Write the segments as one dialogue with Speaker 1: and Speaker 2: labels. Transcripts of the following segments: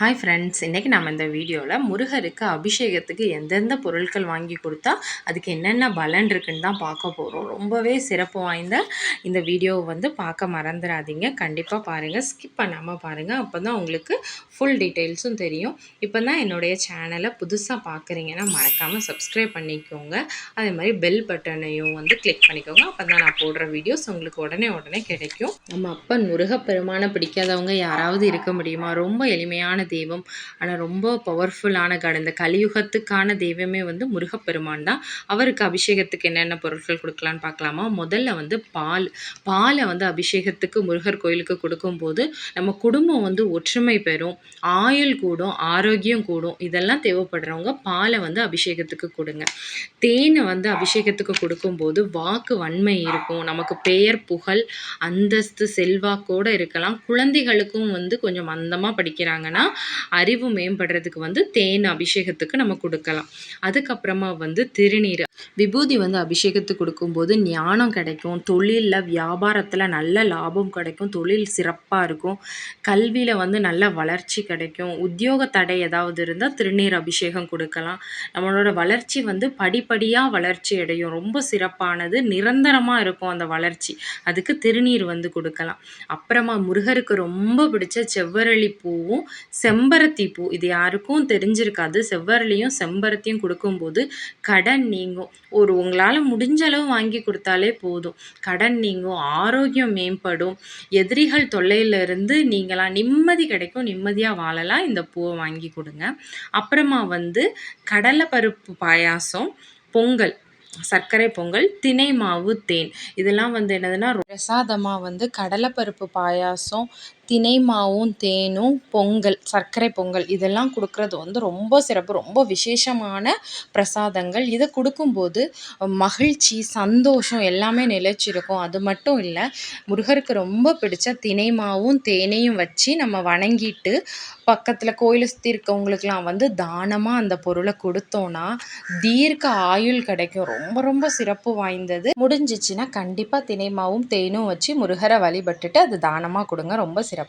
Speaker 1: Hi friends, இன்றைக்கி நம்ம இந்த வீடியோவில் முருகருக்கு அபிஷேகத்துக்கு எந்தெந்த பொருட்கள் வாங்கி கொடுத்தா அதுக்கு என்னென்ன பலன் இருக்குன்னு தான் பார்க்க போகிறோம். ரொம்பவே சிறப்பு வாய்ந்த இந்த வீடியோவை பார்க்க மறந்துடாதீங்க. கண்டிப்பாக பாருங்கள், ஸ்கிப் பண்ணாமல் பாருங்கள். அப்போ தான் உங்களுக்கு ஃபுல் டீட்டெயில்ஸும் தெரியும். இப்போ தான் என்னுடைய சேனலை புதுசாக பார்க்குறீங்கன்னா மறக்காமல் சப்ஸ்கிரைப் பண்ணிக்கோங்க. அதே மாதிரி பெல் பட்டனையும் கிளிக் பண்ணிக்கோங்க. அப்போ தான் நான் போடுற வீடியோஸ் உங்களுக்கு உடனே கிடைக்கும். நம்ம அப்பன் முருகப்பெருமானை பிடிக்காதவங்க யாராவது இருக்க முடியுமா? ரொம்ப எளிமையான தெய்வம், ஆனால் ரொம்ப பவர்ஃபுல்லான காட். இந்த கலியுகத்துக்கான தெய்வமே முருகப்பெருமான் தான். அவருக்கு அபிஷேகத்துக்கு என்னென்ன பொருட்கள் கொடுக்கலான்னு பார்க்கலாமா? முதல்ல பாலை அபிஷேகத்துக்கு முருகர் கோயிலுக்கு கொடுக்கும்போது நம்ம குடும்பம் ஒற்றுமை பெறும், ஆயுள் கூடும், ஆரோக்கியம் கூடும். இதெல்லாம் தேவைப்படுறவங்க பாலை அபிஷேகத்துக்கு கொடுங்க. தேனை அபிஷேகத்துக்கு கொடுக்கும்போது வாக்கு வன்மை இருக்கும், நமக்கு பெயர் புகழ் அந்தஸ்து செல்வாக்கோடு இருக்கலாம். குழந்தைகளுக்கும் கொஞ்சம் மந்தமாக படிக்கிறாங்கன்னா அறிவு மேம்படுறதுக்கு தேன் அபிஷேகத்துக்கு நம்ம கொடுக்கலாம். அதுக்கப்புறமா திருநீர் விபூதி அபிஷேகத்துக்கு கொடுக்கும்போது ஞானம் கிடைக்கும், தொழிலில் வியாபாரத்தில் நல்ல லாபம் கிடைக்கும், தொழில் சிறப்பாக இருக்கும், கல்வியில் நல்ல வளர்ச்சி கிடைக்கும். உத்தியோக தடை ஏதாவது இருந்தால் திருநீர் அபிஷேகம் கொடுக்கலாம். நம்மளோட வளர்ச்சி படிப்படியாக வளர்ச்சி அடையும், ரொம்ப சிறப்பானது, நிரந்தரமாக இருக்கும் அந்த வளர்ச்சி. அதுக்கு திருநீர் கொடுக்கலாம். அப்புறமா முருகருக்கு ரொம்ப பிடிச்ச செவ்வரளி பூவும் செம்பருத்தி பூ, இது யாருக்கும் தெரிஞ்சிருக்காது. செவ்வரளியும் செம்பருத்தியும் கொடுக்கும்போது கடன் நீங்கும். உங்களால் முடிஞ்ச அளவு வாங்கி கொடுத்தாலே போதும். கடன் நீங்கும், ஆரோக்கியம் மேம்படும், எதிரிகள் தொல்லையிலிருந்து நீங்களாம் நிம்மதி கிடைக்கும், நிம்மதியாக வாழலாம். இந்த பூவை வாங்கி கொடுங்க. அப்புறமா கடலைப்பருப்பு பாயாசம், பொங்கல், சர்க்கரை பொங்கல், தினை மாவு, தேன், இதெல்லாம் என்னதுன்னா பிரசாதமாக கடலைப்பருப்பு பாயாசம், தினை மாவும் தேனும், பொங்கல், சர்க்கரை பொங்கல், இதெல்லாம் கொடுக்குறது ரொம்ப சிறப்பு, ரொம்ப விசேஷமான பிரசாதங்கள். இதை கொடுக்கும்போது மகிழ்ச்சி, சந்தோஷம் எல்லாமே நிலைச்சிருக்கும். அது மட்டும் இல்லை, முருகருக்கு ரொம்ப பிடிச்ச தினை மாவும் தேனையும் வச்சு நம்ம வணங்கிட்டு பக்கத்தில் கோயிலை சுற்றி இருக்கவங்களுக்கெல்லாம் தானமாக அந்த பொருளை கொடுத்தோன்னா தீர்க்க ஆயுள் கிடைக்கும். ரொம்ப சிறப்பு வாய்ந்தது. முடிஞ்சிச்சுன்னா கண்டிப்பாக தினை மாவும் தேனும் வச்சு முருகரை வழிபட்டுட்டு அது தானமாக கொடுங்க, ரொம்ப சிறப்பு.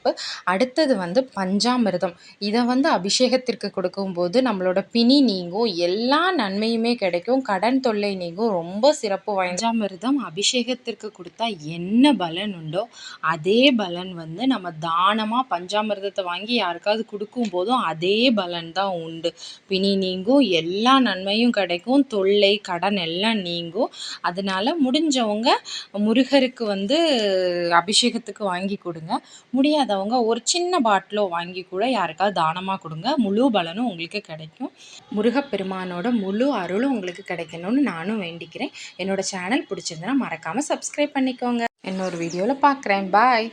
Speaker 1: அடுத்தது பஞ்சாமிர்தம். இதை அபிஷேகத்திற்கு கொடுக்கும்போது நம்மளோட பிணி நீங்கும், எல்லா நன்மையுமே கிடைக்கும், கடன் தொல்லை நீங்கும், ரொம்ப சிறப்பு வாய்ந்த பஞ்சாமிர்தம் அபிஷேகத்திற்கு கொடுத்தா என்ன பலன் உண்டோ அதே பலன் நம்ம தானமாக பஞ்சாமிர்தத்தை வாங்கி யாருக்காவது கொடுக்கும் போதும் அதே பலன் தான் உண்டு. பிணி நீங்கும், எல்லா நன்மையும் கிடைக்கும், தொல்லை கடன் எல்லாம் நீங்கும். அதனால முடிஞ்சவங்க முருகருக்கு அபிஷேகத்துக்கு வாங்கி கொடுங்க. முடியாதவங்க ஒரு சின்ன பாட்டிலோ வாங்கி கூட யாருக்காவது தானமாக கொடுங்க, முழு பலனும் உங்களுக்கு கிடைக்கும். முருகப்பெருமானோட முழு அருளும் உங்களுக்கு கிடைக்கணும்னு நானும் வேண்டிக்கிறேன். என்னோட சேனல் பிடிச்சிருந்தா மறக்காமல் சப்ஸ்கிரைப் பண்ணிக்கோங்க. இன்னொரு வீடியோவில் பார்க்குறேன். பாய்.